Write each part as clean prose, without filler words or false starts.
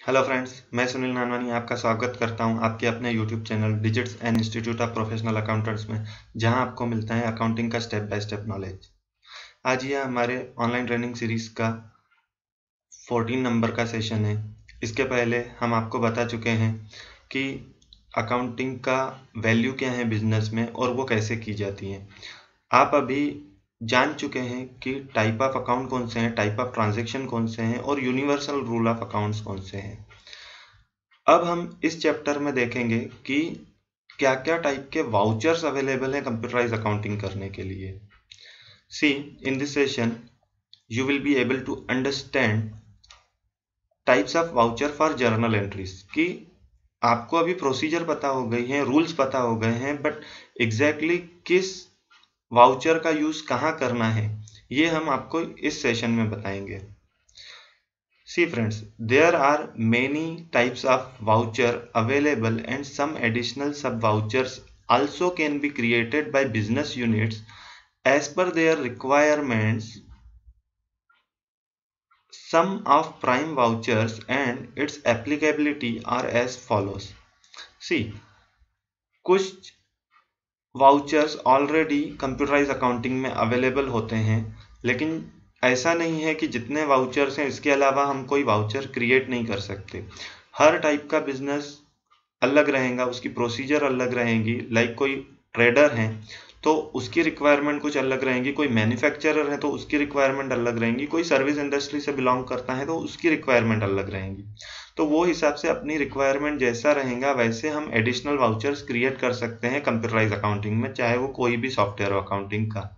Hello friends, मैं सुनील नानवानी आपका स्वागत करता हूं आपके अपने YouTube channel digits and institute of professional accountants में, जहां आपको मिलता है अकाउंटिंग का स्टेप बाय स्टेप नॉलेज। आज यह हमारे ऑनलाइन ट्रेनिंग सीरीज का 14 नंबर का सेशन है। इसके पहले हम आपको बता चुके हैं कि अकाउंटिंग का वैल्यू क्या है बिजनेस में और वो कैसे की जाती है। आप अभी जान चुके हैं कि टाइप ऑफ अकाउंट कौन से हैं, टाइप ऑफ ट्रांजैक्शन कौन से हैं और यूनिवर्सल रूल ऑफ अकाउंट्स कौन से हैं। अब हम इस चैप्टर में देखेंगे कि क्या क्या टाइप के वाउचर्स अवेलेबल हैं कंप्यूटराइज अकाउंटिंग करने के लिए। See, in this session you will be able to understand types of voucher for journal entries. कि आपको अभी प्रोसीजर पता हो गई है, रूल्स पता हो गए हैं, बट एग्जैक्टली किस वाउचर का यूज कहाँ करना है ये हम आपको इस सेशन में बताएंगे। See friends, there are many types of voucher available and some additional sub-vouchers also can be created by business units as per their requirements. Some of prime vouchers and its applicability are as follows. See, कुछ vouchers already computerise accounting में available होते हैं, लेकिन ऐसा नहीं है कि जितने वाउचर्स हैं इसके अलावा हम कोई वाउचर क्रिएट नहीं कर सकते। हर टाइप का बिजनेस अलग रहेगा, उसकी प्रोसीजर अलग रहेगी। लाइक कोई ट्रेडर है तो उसकी रिक्वायरमेंट कुछ अलग रहेगी, कोई मैन्युफैक्चरर है तो उसकी रिक्वायरमेंट अलग रहेंगी, कोई सर्विस इंडस्ट्री से बिलोंग करता है तो उसकी रिक्वायरमेंट अलग रहेंगी। तो वो हिसाब से अपनी रिक्वायरमेंट जैसा रहेगा वैसे हम एडिशनल वाउचर्स क्रिएट कर सकते हैं कंप्यूटराइज अकाउंटिंग में, चाहे वो कोई भी सॉफ्टवेयर हो अकाउंटिंग का।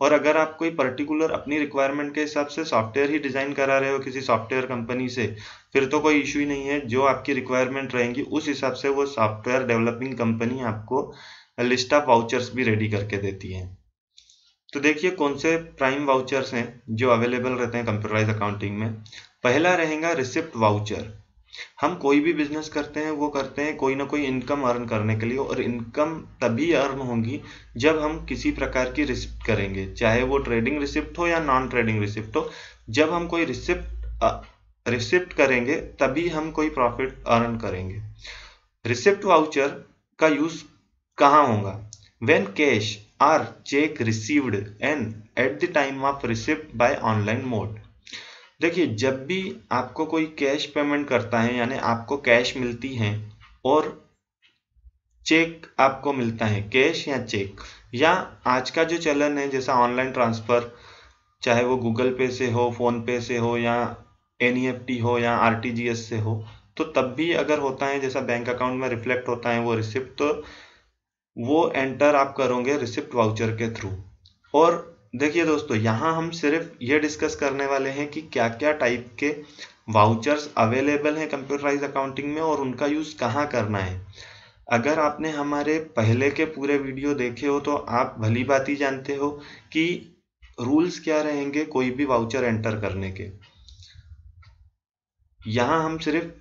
और अगर आप कोई पर्टिकुलर अपनी रिक्वायरमेंट के हिसाब से सॉफ्टवेयर ही डिजाइन करा रहे हो किसी सॉफ्टवेयर कंपनी से, फिर तो कोई इशू ही नहीं है। जो आपकी रिक्वायरमेंट रहेंगी उस हिसाब से वो सॉफ्टवेयर डेवलपिंग कंपनी आपको लिस्ट ऑफ वाउचर्स भी रेडी करके देती है। तो देखिए कौन से प्राइम वाउचर्स हैं जो अवेलेबल रहते हैं कंप्यूटराइज अकाउंटिंग में। पहला रहेगा रिसिप्ट वाउचर। हम कोई भी बिजनेस करते हैं वो करते हैं कोई ना कोई इनकम अर्न करने के लिए, और इनकम तभी अर्न होगी जब हम किसी प्रकार की रिसिप्ट करेंगे, चाहे वो ट्रेडिंग रिसिप्ट हो या नॉन ट्रेडिंग रिसिप्ट हो। जब हम कोई रिसिप्ट करेंगे तभी हम कोई प्रॉफिट अर्न करेंगे। रिसिप्ट वाउचर का यूज कहाँ होगा? When cash or cheque received and at the time of receipt by online mode. देखिए, जब भी आपको कोई कैश पेमेंट करता है, यानी आपको कैश मिलती है और चेक आपको मिलता है, कैश या चेक, या आज का जो चलन है जैसा ऑनलाइन ट्रांसफर, चाहे वो गूगल पे से हो, फोन पे से हो, या एनईएफटी हो या आरटीजीएस से हो, तो तब भी अगर होता है जैसा बैंक अकाउंट में रिफ्लेक्ट होता है वो रिसिप्ट, तो वो एंटर आप करोगे रिसिप्ट वाउचर के थ्रू। और देखिए दोस्तों, यहाँ हम सिर्फ ये डिस्कस करने वाले हैं कि क्या क्या टाइप के वाउचर्स अवेलेबल हैं कंप्यूटराइज अकाउंटिंग में और उनका यूज कहाँ करना है। अगर आपने हमारे पहले के पूरे वीडियो देखे हो तो आप भली भांति जानते हो कि रूल्स क्या रहेंगे कोई भी वाउचर एंटर करने के। यहाँ हम सिर्फ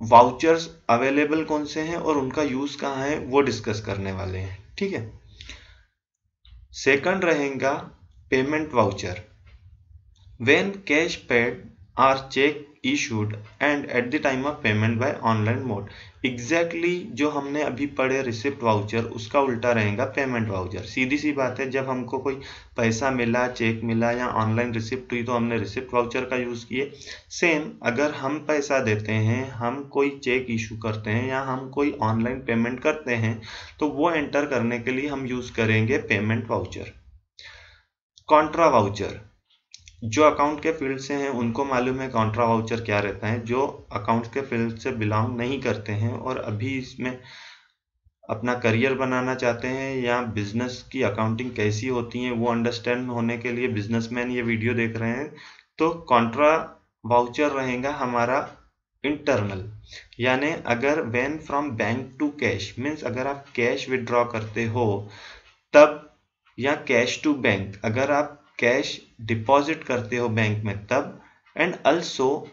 वाउचर्स अवेलेबल कौन से हैं और उनका यूज कहाँ है वो डिस्कस करने वाले हैं, ठीक है। सेकंड रहेगा payment voucher. When cash paid or cheque issued and at the time of payment by online mode. Exactly जो हमने अभी पढ़े रिसिप्ट वाउचर उसका उल्टा रहेगा पेमेंट वाउचर। सीधी सी बात है, जब हमको कोई पैसा मिला, चेक मिला या ऑनलाइन रिसिप्ट हुई तो हमने रिसिप्ट वाउचर का यूज किए। सेम अगर हम पैसा देते हैं, हम कोई चेक इशू करते हैं या हम कोई ऑनलाइन पेमेंट करते हैं, तो वो एंटर करने के लिए हम यूज करेंगे पेमेंट वाउचर। कॉन्ट्रा वाउचर, जो अकाउंट के फील्ड से हैं उनको मालूम है कॉन्ट्रा वाउचर क्या रहता है। जो अकाउंट के फील्ड से बिलोंग नहीं करते हैं और अभी इसमें अपना करियर बनाना चाहते हैं या बिजनेस की अकाउंटिंग कैसी होती है वो अंडरस्टैंड होने के लिए बिजनेसमैन ये वीडियो देख रहे हैं, तो कॉन्ट्रा वाउचर रहेगा हमारा इंटरनल। यानी अगर when from bank to cash means अगर आप कैश विड्रॉ करते हो तब, या कैश टू बैंक अगर आप कैश डिपॉजिट करते हो बैंक में तब, and also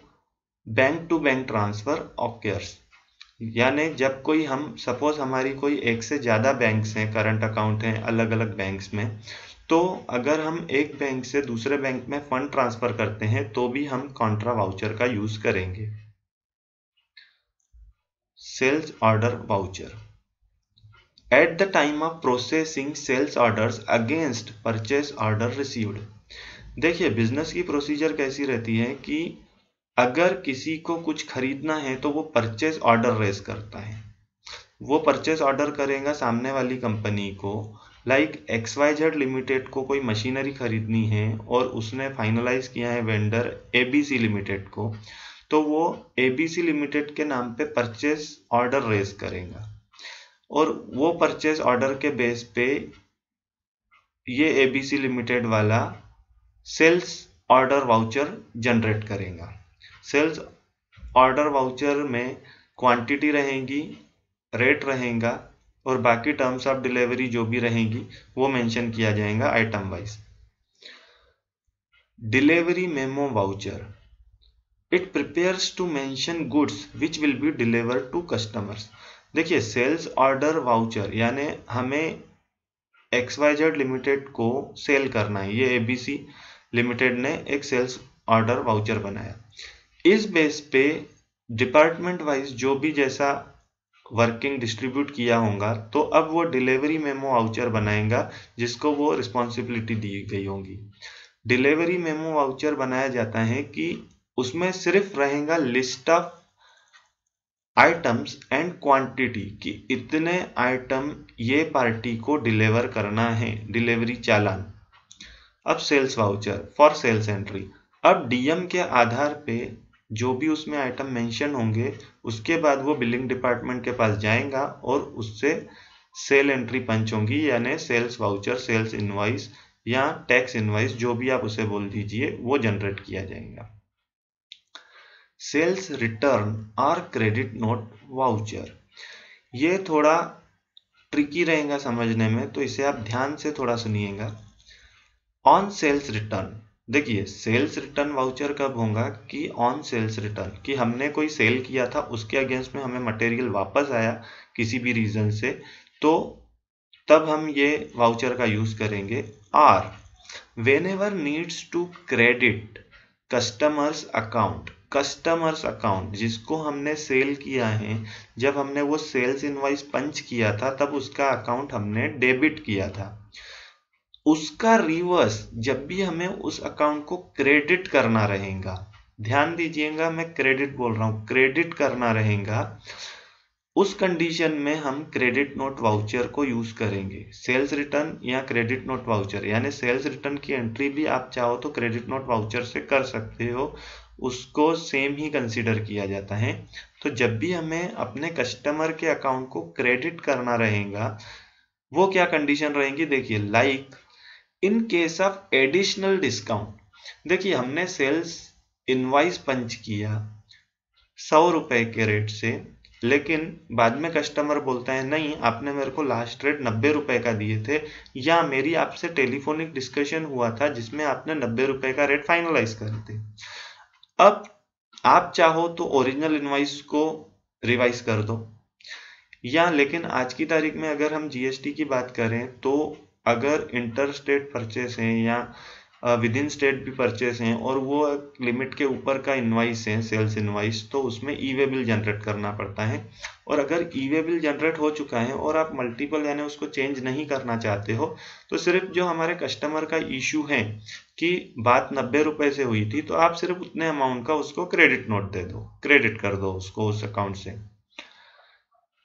bank to bank transfer occurs. यानी जब कोई हम सपोज हमारी कोई एक से ज़्यादा बैंक्स हैं, करंट अकाउंट हैं अलग अलग बैंक्स में, तो अगर हम एक बैंक से दूसरे बैंक में फंड ट्रांसफर करते हैं तो भी हम कॉन्ट्रा वाउचर का यूज़ करेंगे। sales order voucher. At the time of processing sales orders against purchase order received. देखिए बिजनेस की प्रोसीजर कैसी रहती है कि अगर किसी को कुछ खरीदना है तो वो परचेज ऑर्डर रेज करता है। वो परचेज ऑर्डर करेगा सामने वाली कंपनी को, लाइक XYZ लिमिटेड को कोई मशीनरी खरीदनी है और उसने फाइनलाइज किया है वेंडर ABC लिमिटेड को, तो वो ABC लिमिटेड के नाम पे परचेज ऑर्डर रेज करेगा और वो परचेज ऑर्डर के बेस पे ये ABC लिमिटेड वाला सेल्स ऑर्डर वाउचर जनरेट करेगा। सेल्स ऑर्डर वाउचर में क्वांटिटी रहेगी, रेट रहेगा और बाकी टर्म्स ऑफ डिलीवरी जो भी रहेंगी वो मेंशन किया जाएगा item wise. Delivery memo voucher, it prepares to mention goods which will be delivered to customers. देखिए सेल्स ऑर्डर वाउचर यानी हमें XYZ लिमिटेड को सेल करना है, ये ABC लिमिटेड ने एक सेल्स ऑर्डर वाउचर बनाया। इस बेस पे डिपार्टमेंट वाइज जो भी जैसा वर्किंग डिस्ट्रीब्यूट किया होगा तो अब वो डिलीवरी मेमो वाउचर बनाएगा जिसको वो रिस्पॉन्सिबिलिटी दी गई होगी। डिलीवरी मेमो वाउचर बनाया जाता है कि उसमें सिर्फ रहेगा list of items and quantity कि इतने आइटम ये पार्टी को डिलीवर करना है, डिलीवरी चालान। अब sales voucher for sales entry, अब DM के आधार पे जो भी उसमें आइटम मेंशन होंगे उसके बाद वो बिलिंग डिपार्टमेंट के पास जाएगा और उससे सेल एंट्री पंच होंगी, यानी सेल्स वाउचर, सेल्स इनवॉइस या टैक्स इनवॉइस जो भी आप उसे बोल दीजिए वो जनरेट किया जाएगा। सेल्स रिटर्न और क्रेडिट नोट वाउचर, ये थोड़ा ट्रिकी रहेगा समझने में तो इसे आप ध्यान से थोड़ा सुनिएगा। ऑन सेल्स रिटर्न, देखिए सेल्स रिटर्न वाउचर कब होगा कि ऑन सेल्स रिटर्न कि हमने कोई सेल किया था उसके अगेंस्ट में हमें मटेरियल वापस आया किसी भी रीजन से, तो तब हम ये वाउचर का यूज करेंगे। और whenever needs to credit customers account, customers account जिसको हमने सेल किया है, जब हमने वो सेल्स इनवॉइस पंच किया था तब उसका अकाउंट हमने डेबिट किया था, उसका रिवर्स जब भी हमें उस अकाउंट को क्रेडिट करना रहेगा, ध्यान दीजिएगा मैं क्रेडिट बोल रहा हूं, क्रेडिट करना रहेगा, उस कंडीशन में हम क्रेडिट नोट वाउचर को यूज करेंगे। सेल्स रिटर्न या क्रेडिट नोट वाउचर, यानी सेल्स रिटर्न की एंट्री भी आप चाहो तो क्रेडिट नोट वाउचर से कर सकते हो, उसको सेम ही कंसीडर किया जाता है। तो जब भी हमें अपने कस्टमर के अकाउंट को क्रेडिट करना रहेगा वो क्या कंडीशन रहेंगी, देखिए like in case of additional discount, देखिए हमने सेल्स इनवॉइस पंच किया 100 रुपए के रेट से, लेकिन बाद में कस्टमर बोलता है नहीं आपने मेरे को लास्ट रेट 90 रुपए का दिए थे, या मेरी आपसे टेलीफोनिक डिस्कशन हुआ था जिसमें आपने 90 रुपए का रेट फाइनलाइज करे थे। अब आप चाहो तो ओरिजिनल इनवॉइस को रिवाइज कर दो, या लेकिन आज की तारीख में अगर हम GST की बात करें तो अगर इंटर स्टेट परचेस हैं या विद इन स्टेट भी परचेस हैं और वो लिमिट के ऊपर का इनवाइस है सेल्स इनवाइस, तो उसमें ई-वे बिल जनरेट करना पड़ता है। और अगर ई-वे बिल जनरेट हो चुका है और आप मल्टीपल यानी उसको चेंज नहीं करना चाहते हो, तो सिर्फ जो हमारे कस्टमर का इशू है कि बात 90 रुपए से हुई थी, तो आप सिर्फ उतने अमाउंट का उसको क्रेडिट नोट दे दो, क्रेडिट कर दो उसको उस अकाउंट से।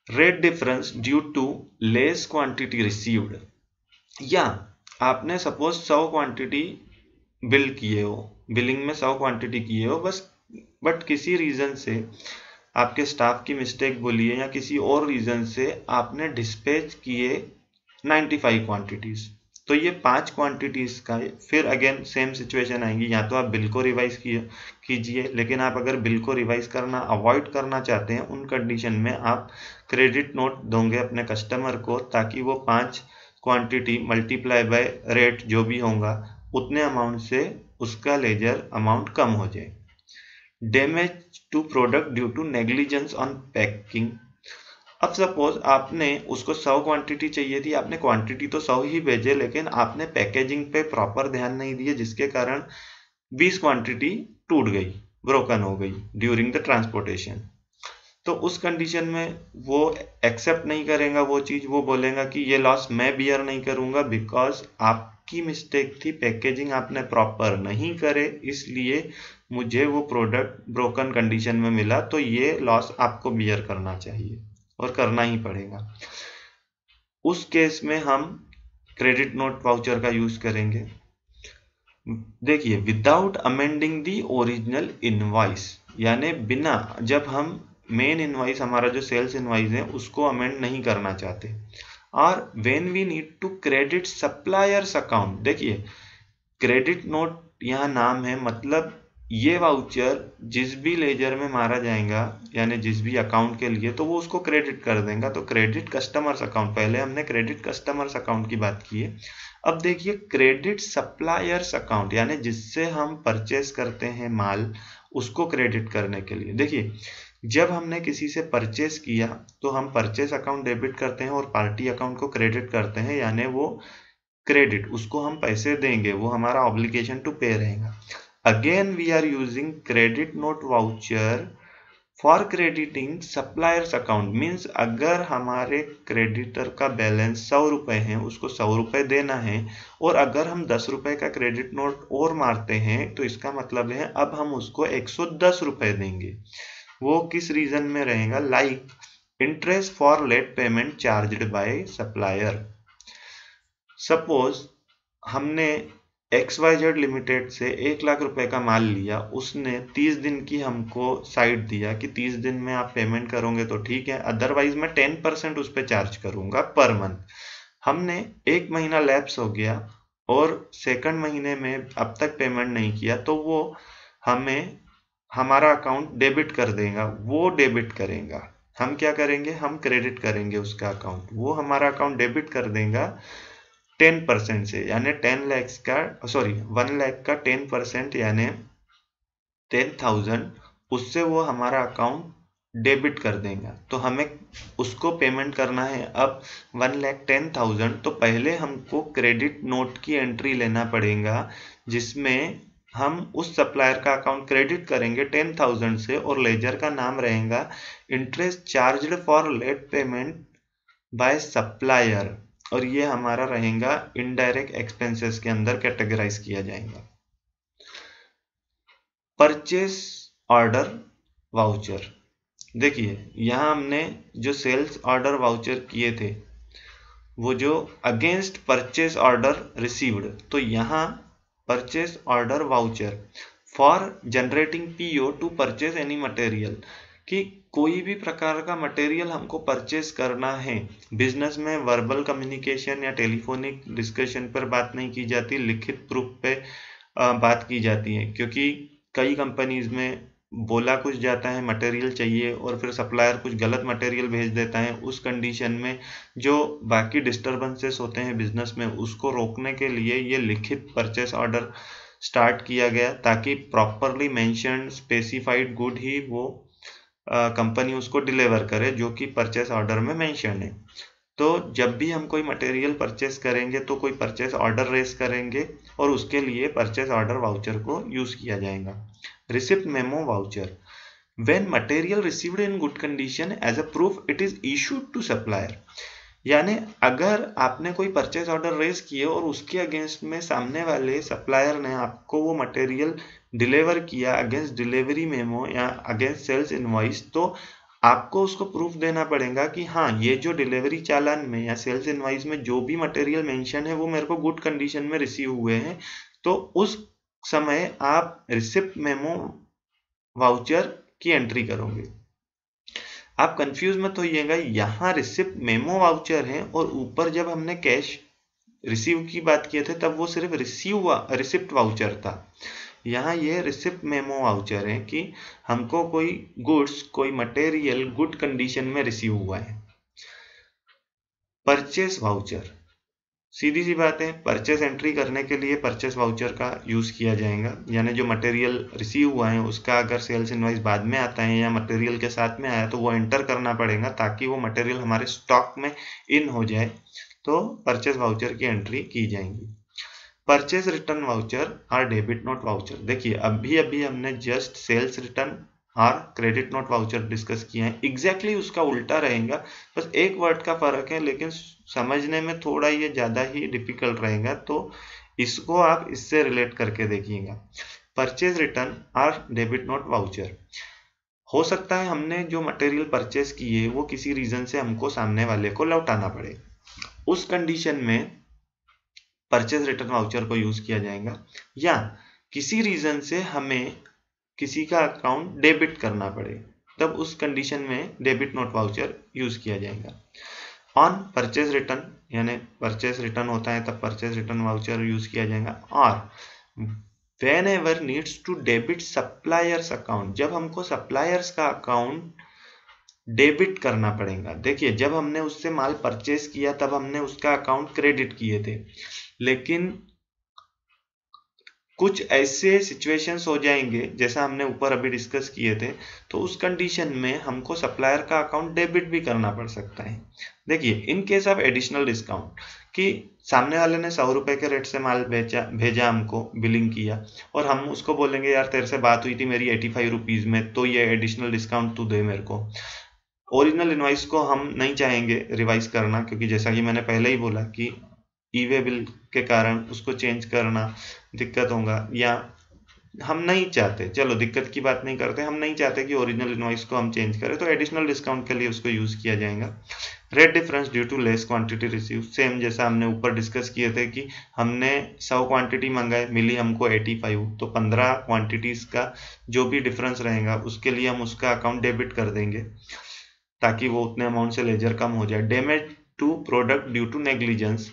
Rate difference due to less quantity received, या आपने सपोज 100 क्वांटिटी बिल किए हो, बिलिंग में 100 क्वांटिटी किए हो बस, बट किसी रीजन से आपके स्टाफ की मिस्टेक बोलिए या किसी और रीजन से आपने डिस्पैच किए 95 क्वांटिटीज, तो ये 5 क्वांटिटीज का फिर अगेन सेम सिचुएशन आएंगी, या तो आप बिल को रिवाइज कीजिए, लेकिन आप अगर बिल को रिवाइज करना अवॉइड करना चाहते हैं उन कंडीशन में आप क्रेडिट नोट दोगे अपने कस्टमर को, ताकि वो 5 क्वांटिटी मल्टीप्लाई बाय रेट जो भी होगा उतने अमाउंट से उसका लेजर अमाउंट कम हो जाए। Damage to product due to negligence on packing, अब सपोज आपने उसको 100 क्वांटिटी चाहिए थी, आपने क्वांटिटी तो 100 ही भेजे लेकिन आपने पैकेजिंग पे प्रॉपर ध्यान नहीं दिए जिसके कारण 20 क्वांटिटी टूट गई, ब्रोकन हो गई ड्यूरिंग द ट्रांसपोर्टेशन। तो उस कंडीशन में वो एक्सेप्ट नहीं करेगा वो चीज, वो बोलेगा कि ये लॉस मैं बियर नहीं करूंगा बिकॉज आपकी मिस्टेक थी, पैकेजिंग आपने प्रॉपर नहीं करे इसलिए मुझे वो प्रोडक्ट ब्रोकन कंडीशन में मिला, तो ये लॉस आपको बियर करना चाहिए और करना ही पड़ेगा। उस केस में हम क्रेडिट नोट वाउचर का यूज करेंगे। देखिए, without amending the original invoice, यानी बिना, जब हम मेन इनवॉइस हमारा जो सेल्स इनवॉइस है उसको अमेंड नहीं करना चाहते, और when we need to credit suppliers account. देखिए, क्रेडिट नोट यहाँ नाम है, मतलब ये वाउचर जिस भी लेजर में मारा जाएगा यानी जिस भी अकाउंट के लिए, तो वो उसको क्रेडिट कर देगा। तो क्रेडिट कस्टमर्स अकाउंट, पहले हमने क्रेडिट कस्टमर्स अकाउंट की बात की है। अब देखिए, क्रेडिट सप्लायर्स अकाउंट यानी जिससे हम परचेस करते हैं माल, उसको क्रेडिट करने के लिए। देखिए, जब हमने किसी से परचेस किया तो हम परचेस अकाउंट डेबिट करते हैं और पार्टी अकाउंट को क्रेडिट करते हैं, यानी वो क्रेडिट, उसको हम पैसे देंगे, वो हमारा ऑब्लिगेशन टू पे रहेगा। Again we are using credit note voucher for crediting suppliers account, means अगर हमारे क्रेडिटर का बैलेंस 100 रुपए है, उसको 100 रुपए देना है, और अगर हम 10 रुपए का क्रेडिट नोट और मारते हैं तो इसका मतलब है अब हम उसको 110 रुपए देंगे। वो किस रीजन में रहेगा? Like interest for late payment charged by supplier. Suppose हमने XYZ लिमिटेड से 1 लाख रुपए का माल लिया, उसने 30 दिन की हमको साइड दिया कि 30 दिन में आप पेमेंट करोगे तो ठीक है, अदरवाइज मैं 10% उस पर चार्ज करूंगा पर मंथ। हमने 1 महीना लैप्स हो गया और सेकंड महीने में अब तक पेमेंट नहीं किया, तो वो हमें हमारा अकाउंट डेबिट कर देगा। वो डेबिट करेगा, हम क्या करेंगे? हम क्रेडिट करेंगे उसका अकाउंट, वो हमारा अकाउंट डेबिट कर देगा 10% से, यानी 10 लाख का 1 लाख का 10% यानी 10,000, उससे वो हमारा अकाउंट डेबिट कर देगा। तो हमें उसको पेमेंट करना है अब 1,10,000। तो पहले हमको क्रेडिट नोट की एंट्री लेना पड़ेगा जिसमें हम उस सप्लायर का अकाउंट क्रेडिट करेंगे 10,000 से, और लेजर का नाम रहेगा interest charged for late payment by supplier, और ये हमारा रहेगा इनडायरेक्ट एक्सपेंसेस के अंदर कैटेगराइज किया जाएगा। परचेस ऑर्डर वाउचर, देखिए यहाँ हमने जो सेल्स ऑर्डर वाउचर किए थे वो जो अगेंस्ट परचेस ऑर्डर रिसीव्ड, तो यहाँ purchase order voucher for generating PO to purchase any material, कि कोई भी प्रकार का मटेरियल हमको परचेस करना है। बिजनेस में वर्बल कम्युनिकेशन या टेलीफोनिक डिस्कशन पर बात नहीं की जाती, लिखित प्रूफ पे बात की जाती है, क्योंकि कई कंपनीज में बोला कुछ जाता है मटेरियल चाहिए और फिर सप्लायर कुछ गलत मटेरियल भेज देता है। उस कंडीशन में जो बाकी डिस्टर्बेंसेस होते हैं बिजनेस में, उसको रोकने के लिए ये लिखित परचेस ऑर्डर स्टार्ट किया गया, ताकि प्रॉपरली मेंशन्ड स्पेसिफाइड गुड ही वो कंपनी उसको डिलीवर करे जो कि परचेस ऑर्डर में मेंशन है। तो जब भी हम कोई मटेरियल परचेस करेंगे तो कोई परचेस ऑर्डर रेस करेंगे और उसके लिए परचेस ऑर्डर वाउचर को यूज किया जाएगा। Receipt memo voucher, when material received in good condition as a proof it is issued to supplier, यानी अगर आपने कोई परचेस ऑर्डर रेस किए और उसके अगेंस्ट में सामने वाले सप्लायर ने आपको वो मटेरियल डिलीवर किया अगेंस्ट डिलीवरी मेमो या अगेंस्ट सेल्स इनवॉइस, तो आपको उसको प्रूफ देना पड़ेगा कि हाँ, ये जो डिलीवरी चालान में या सेल्स इनवॉइस में जो भी मटेरियल मेंशन है वो मेरे को गुड कंडीशन में रिसीव हुए हैं। तो उस समय आप रिसिप्ट मेमो वाउचर की एंट्री करोगे। आप कंफ्यूज मत होइएगा, यहाँ रिसिप्ट मेमो वाउचर है और ऊपर जब हमने कैश रिसीव की बात किए थे तब वो सिर्फ रिसिप्ट वाउचर था। यहाँ ये रिसिप्ट मेमो वाउचर है कि हमको कोई गुड्स, कोई मटेरियल गुड कंडीशन में रिसीव हुआ है। परचेस वाउचर, सीधी सी बात है, परचेस एंट्री करने के लिए परचेस वाउचर का यूज किया जाएगा, यानी जो मटेरियल रिसीव हुआ है उसका अगर सेल्स इनवॉइस बाद में आता है या मटेरियल के साथ में आया तो वो एंटर करना पड़ेगा ताकि वो मटेरियल हमारे स्टॉक में इन हो जाए, तो परचेस वाउचर की एंट्री की जाएगी। परचेस रिटर्न वाउचर और डेबिट नोट वाउचर, देखिए अभी हमने जस्ट सेल्स रिटर्न और क्रेडिट नोट वाउचर डिस्कस किए हैं, एग्जैक्टली उसका उल्टा रहेगा, बस एक वर्ड का फर्क है, लेकिन समझने में थोड़ा ये ज़्यादा ही डिफिकल्ट रहेगा, तो इसको आप इससे रिलेट करके देखिएगा। परचेज रिटर्न और डेबिट नोट वाउचर, हो सकता है हमने जो मटेरियल परचेज किए वो किसी रीजन से हमको सामने वाले को लौटाना पड़े, उस कंडीशन में परचेज रिटर्न वाउचर को यूज किया जाएगा, या किसी रीजन से हमें किसी का अकाउंट डेबिट करना पड़े, तब उस कंडीशन में डेबिट नोट वाउचर यूज किया जाएगा। ऑन परचेज रिटर्न, यानी परचेज रिटर्न होता है तब परचेज रिटर्न वाउचर यूज किया जाएगा। और whenever needs to debit suppliers account, जब हमको सप्लायर्स का अकाउंट डेबिट करना पड़ेगा। देखिए, जब हमने उससे माल परचेज किया तब हमने उसका अकाउंट क्रेडिट किए थे, लेकिन कुछ ऐसे सिचुएशंस हो जाएंगे जैसा हमने ऊपर अभी डिस्कस किए थे, तो उस कंडीशन में हमको सप्लायर का अकाउंट डेबिट भी करना पड़ सकता है। देखिए, in case of additional discount, कि सामने वाले ने 100 रुपए के रेट से माल भेजा हमको, बिलिंग किया, और हम उसको बोलेंगे यार तेरे से बात हुई थी मेरी 85 रुपीज में, तो ये एडिशनल डिस्काउंट तू दे मेरे को। ओरिजिनल इनवॉइस को हम नहीं चाहेंगे रिवाइज करना, क्योंकि जैसा कि मैंने पहले ही बोला कि ई-वे बिल के कारण उसको चेंज करना दिक्कत होगा, या हम नहीं चाहते, चलो दिक्कत की बात नहीं करते, हम नहीं चाहते कि ओरिजिनल इनवॉइस को हम चेंज करें, तो एडिशनल डिस्काउंट के लिए उसको यूज किया जाएगा। Rate difference due to less quantity receive, same जैसा हमने ऊपर डिस्कस किए थे कि हमने 100 क्वांटिटी मंगाए, मिली हमको 85, तो 15 क्वांटिटीज का जो भी डिफरेंस रहेगा उसके लिए हम उसका अकाउंट डेबिट कर देंगे, ताकि वो उतने अमाउंट से लेजर कम हो जाए। Damage to product due to negligence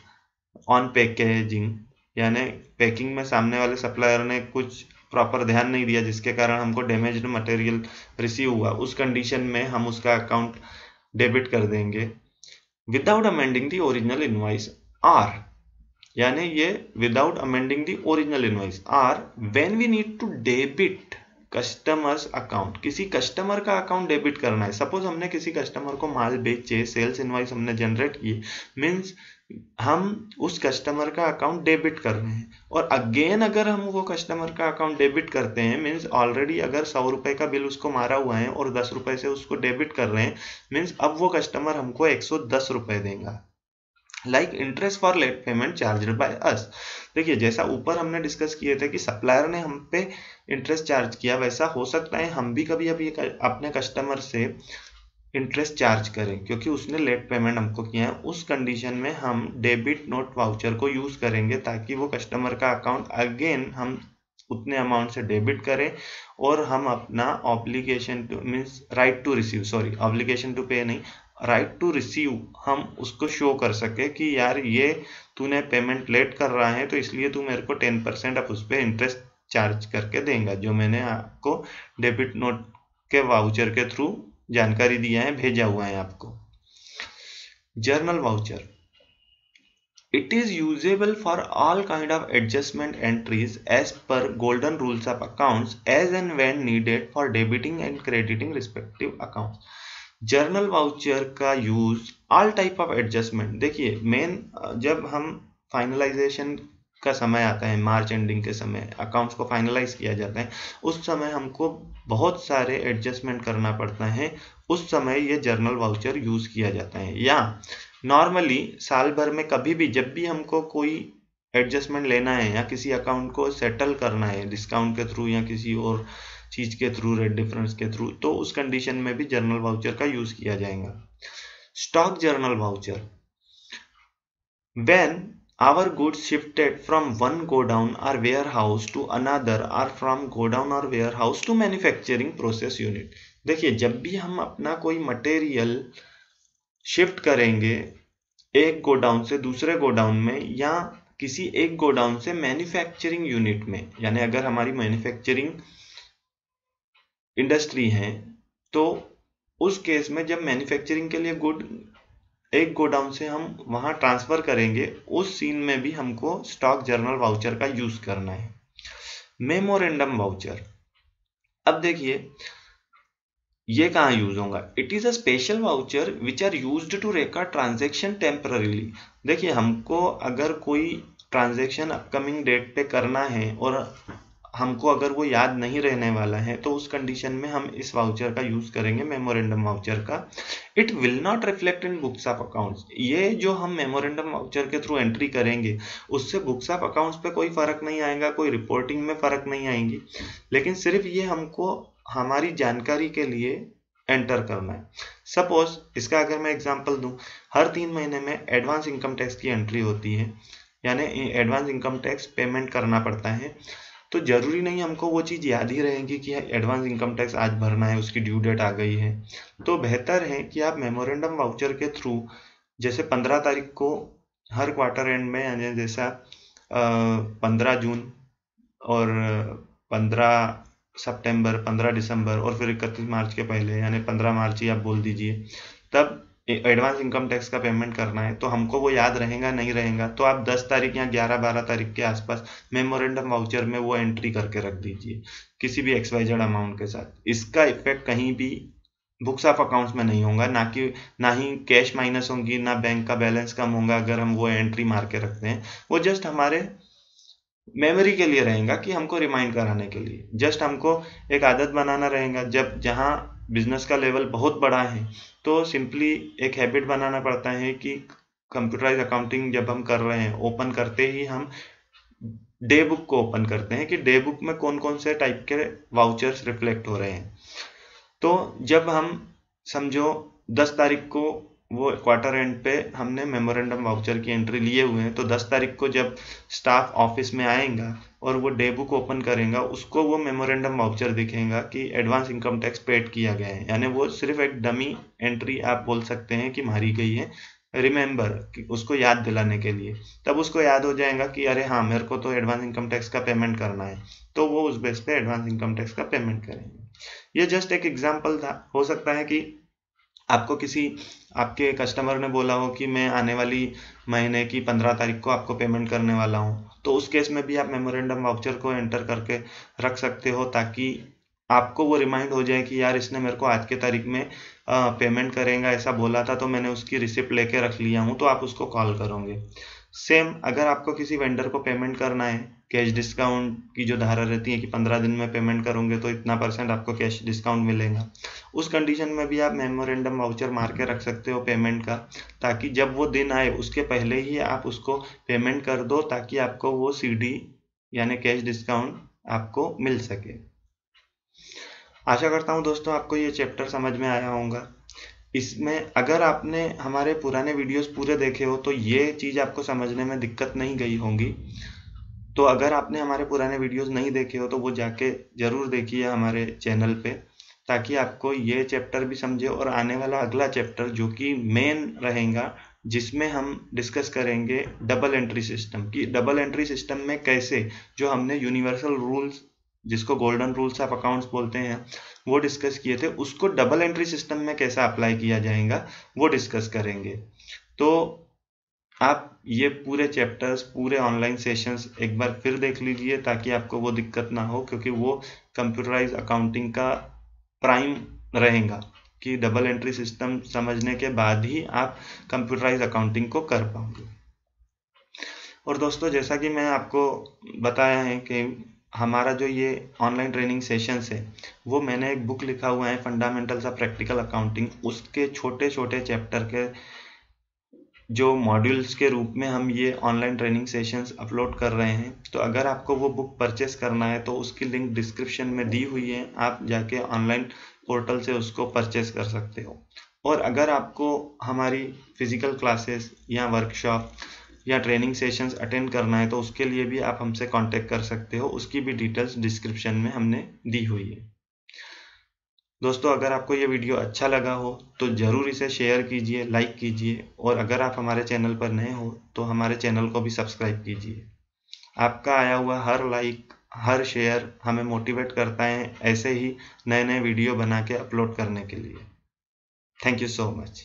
on packaging, यानी पैकिंग में सामने वाले सप्लायर ने कुछ प्रॉपर ध्यान नहीं दिया जिसके कारण हमको डैमेज्ड मटेरियल रिसीव हुआ, उस कंडीशन में हम उसका अकाउंट डेबिट कर देंगे। Without amending the original invoice, or यानी ये without amending the original invoice, or when we need to debit customers account, किसी कस्टमर का अकाउंट डेबिट करना है। सपोज हमने किसी कस्टमर को माल बेचे, सेल्स इनवॉइस हमने जनरेट किए, मीन्स हम उस कस्टमर का अकाउंट डेबिट कर रहे हैं, और अगेन अगर हम वो कस्टमर का अकाउंट डेबिट करते हैं, मीन्स ऑलरेडी अगर 100 रुपए का बिल उसको मारा हुआ है और 10 रुपए से उसको डेबिट कर रहे हैं, मीन्स अब वो कस्टमर हमको 110 रुपए देगा। Like interest for late payment charged by us, देखिए जैसा ऊपर हमने डिस्कस किए थे कि सप्लायर ने हम पे इंटरेस्ट चार्ज किया, वैसा हो सकता है हम भी कभी अभी अपने कस्टमर से इंटरेस्ट चार्ज करें, क्योंकि उसने लेट पेमेंट हमको किया है। उस कंडीशन में हम डेबिट नोट वाउचर को यूज करेंगे, ताकि वो कस्टमर का अकाउंट अगेन हम उतने अमाउंट से डेबिट करें, और हम अपना obligation to means right to receive, sorry obligation to pay नहीं, राइट टू रिसीव, हम उसको शो कर सके कि यार ये तूने पेमेंट लेट कर रहा है, तो इसलिए तू मेरे को 10% अब उस पर इंटरेस्ट चार्ज करके देगा, जो मैंने आपको डेबिट नोट के वाउचर के थ्रू जानकारी दिया है, भेजा हुआ है आपको। Journal voucher, it is usable for all kind of adjustment entries as per golden rules of accounts as and when needed for debiting and crediting respective accounts. Journal voucher का use all type of adjustment, देखिए main जब हम finalisation का समय आता है, March ending के समय अकाउंट्स को फाइनलाइज किया जाता है, उस समय हमको बहुत सारे एडजस्टमेंट करना पड़ता है, उस समय ये जर्नल वाउचर यूज किया जाता है। या नॉर्मली साल भर में कभी भी जब भी हमको कोई एडजस्टमेंट लेना है या किसी अकाउंट को सेटल करना है डिस्काउंट के थ्रू या किसी और चीज के थ्रू, रेट डिफरेंस के थ्रू, तो उस कंडीशन में भी जर्नल वाउचर का यूज किया जाएगा। Stock journal voucher, when our goods shifted from one godown or warehouse to another or from godown or warehouse to manufacturing process unit, देखिए जब भी हम अपना कोई मटेरियल शिफ्ट करेंगे एक गोडाउन से दूसरे गोडाउन में, या किसी एक गोडाउन से मैन्युफैक्चरिंग यूनिट में, यानी अगर हमारी मैन्युफैक्चरिंग इंडस्ट्री है, तो उस केस में जब मैन्युफैक्चरिंग के लिए गुड एक गोडाउन से हम वहां ट्रांसफर करेंगे, उस सीन में भी हमको स्टॉक जर्नल वाउचर का यूज करना है। मेमोरेंडम वाउचर, अब देखिए ये कहाँ यूज होगा, it is a special voucher which are used to record transaction temporarily. देखिए हमको अगर कोई ट्रांजैक्शन अपकमिंग डेट पे करना है और हमको अगर वो याद नहीं रहने वाला है तो उस कंडीशन में हम इस वाउचर का यूज करेंगे, मेमोरेंडम वाउचर का। It will not reflect in books of accounts. ये जो हम मेमोरेंडम वाउचर के थ्रू एंट्री करेंगे उससे बुक्स ऑफ अकाउंट्स पे कोई फर्क नहीं आएगा, कोई रिपोर्टिंग में फर्क नहीं आएंगी, लेकिन सिर्फ ये हमको हमारी जानकारी के लिए एंटर करना है। सपोज इसका अगर मैं एग्जांपल दूं, हर 3 महीने में एडवांस इनकम टैक्स की एंट्री होती है, यानी एडवांस इनकम टैक्स पेमेंट करना पड़ता है। तो जरूरी नहीं हमको वो चीज़ याद ही रहेगी कि एडवांस इनकम टैक्स आज भरना है, उसकी ड्यू डेट आ गई है। तो बेहतर है कि आप मेमोरेंडम वाउचर के थ्रू जैसे 15 तारीख को हर क्वार्टर एंड में, यानी जैसा 15 जून और 15 सितंबर, 15 दिसंबर और फिर 31 मार्च के पहले, यानी 15 मार्च ही आप बोल दीजिए, तब एडवांस इनकम टैक्स का पेमेंट करना है। तो हमको वो याद रहेगा नहीं रहेगा, तो आप 10 तारीख या 11-12 तारीख के आसपास मेमोरेंडम वाउचर में वो एंट्री करके रख दीजिए किसी भी XYZ अमाउंट के साथ। इसका इफेक्ट कहीं भी बुक्स ऑफ अकाउंट्स में नहीं होगा, ना ही कैश माइनस होंगी, ना बैंक का बैलेंस कम होगा अगर हम वो एंट्री मार के रखते हैं। वो जस्ट हमारे मेमोरी के लिए रहेगा कि हमको रिमाइंड कराने के लिए, जस्ट हमको एक आदत बनाना रहेगा। जब जहाँ बिजनेस का लेवल बहुत बड़ा है तो सिंपली एक हैबिट बनाना पड़ता है कि कंप्यूटराइज अकाउंटिंग जब हम कर रहे हैं, ओपन करते ही हम डे बुक को ओपन करते हैं कि डे बुक में कौन कौन से टाइप के वाउचर्स रिफ्लेक्ट हो रहे हैं। तो जब हम समझो 10 तारीख को वो क्वार्टर एंड पे हमने मेमोरेंडम वाउचर की एंट्री लिए हुए हैं, तो 10 तारीख को जब स्टाफ ऑफिस में आएगा और वो डे बुक ओपन करेगा, उसको वो मेमोरेंडम वाउचर दिखेगा कि एडवांस इनकम टैक्स पेड किया गया है, यानी वो सिर्फ एक डमी एंट्री आप बोल सकते हैं कि मारी गई है, रिमेंबर, उसको याद दिलाने के लिए। तब उसको याद हो जाएगा कि अरे हाँ, मेरे को तो एडवांस इनकम टैक्स का पेमेंट करना है, तो वो उस बेस पे एडवांस इनकम टैक्स का पेमेंट करेंगे। ये जस्ट एक एग्जांपल था। हो सकता है कि आपको किसी आपके कस्टमर ने बोला हो कि मैं आने वाली महीने की 15 तारीख को आपको पेमेंट करने वाला हूँ, तो उस केस में भी आप मेमोरेंडम वाउचर को एंटर करके रख सकते हो, ताकि आपको वो रिमाइंड हो जाए कि यार इसने मेरे को आज के तारीख में पेमेंट करेगा ऐसा बोला था, तो मैंने उसकी रिसिप्ट लेके रख लिया हूँ, तो आप उसको कॉल करोगे। सेम अगर आपको किसी वेंडर को पेमेंट करना है, कैश डिस्काउंट की जो धारा रहती है कि 15 दिन में पेमेंट करोगे तो इतना % आपको कैश डिस्काउंट मिलेगा, उस कंडीशन में भी आप मेमोरेंडम वाउचर मार के रख सकते हो पेमेंट का, ताकि जब वो दिन आए उसके पहले ही आप उसको पेमेंट कर दो, ताकि आपको वो CD यानी कैश डिस्काउंट आपको मिल सके। आशा करता हूँ दोस्तों आपको ये चैप्टर समझ में आया होगा। इसमें अगर आपने हमारे पुराने वीडियोस पूरे देखे हो तो ये चीज़ आपको समझने में दिक्कत नहीं गई होंगी। तो अगर आपने हमारे पुराने वीडियोस नहीं देखे हो तो वो जाके ज़रूर देखिए हमारे चैनल पे, ताकि आपको ये चैप्टर भी समझे और आने वाला अगला चैप्टर जो कि मेन रहेगा, जिसमें हम डिस्कस करेंगे डबल एंट्री सिस्टम की। डबल एंट्री सिस्टम में कैसे जो हमने यूनिवर्सल रूल्स, जिसको गोल्डन रूल्स ऑफ अकाउंट्स बोलते हैं, वो डिस्कस किए थे, उसको डबल एंट्री सिस्टम में कैसे अप्लाई किया जाएगा वो डिस्कस करेंगे। तो आप ये पूरे चैप्टर्स, पूरे ऑनलाइन सेशंस एक बार फिर देख लीजिए, ताकि आपको वो दिक्कत ना हो, क्योंकि वो कंप्यूटराइज अकाउंटिंग का प्राइम रहेगा कि डबल एंट्री सिस्टम समझने के बाद ही आप कंप्यूटराइज अकाउंटिंग को कर पाओगे। और दोस्तों, जैसा कि मैं आपको बताया है कि हमारा जो ये ऑनलाइन ट्रेनिंग सेशंस है, वो मैंने एक बुक लिखा हुआ है फंडामेंटल्स ऑफ प्रैक्टिकल अकाउंटिंग, उसके छोटे छोटे चैप्टर के जो मॉड्यूल्स के रूप में हम ये ऑनलाइन ट्रेनिंग सेशंस अपलोड कर रहे हैं। तो अगर आपको वो बुक परचेस करना है तो उसकी लिंक डिस्क्रिप्शन में दी हुई है, आप जाके ऑनलाइन पोर्टल से उसको परचेस कर सकते हो। और अगर आपको हमारी फिजिकल क्लासेस या वर्कशॉप या ट्रेनिंग सेशंस अटेंड करना है तो उसके लिए भी आप हमसे कांटेक्ट कर सकते हो, उसकी भी डिटेल्स डिस्क्रिप्शन में हमने दी हुई है। दोस्तों, अगर आपको ये वीडियो अच्छा लगा हो तो ज़रूर इसे शेयर कीजिए, लाइक कीजिए, और अगर आप हमारे चैनल पर नए हो तो हमारे चैनल को भी सब्सक्राइब कीजिए। आपका आया हुआ हर लाइक, हर शेयर हमें मोटिवेट करता है ऐसे ही नए नए वीडियो बना के अपलोड करने के लिए। Thank you so much.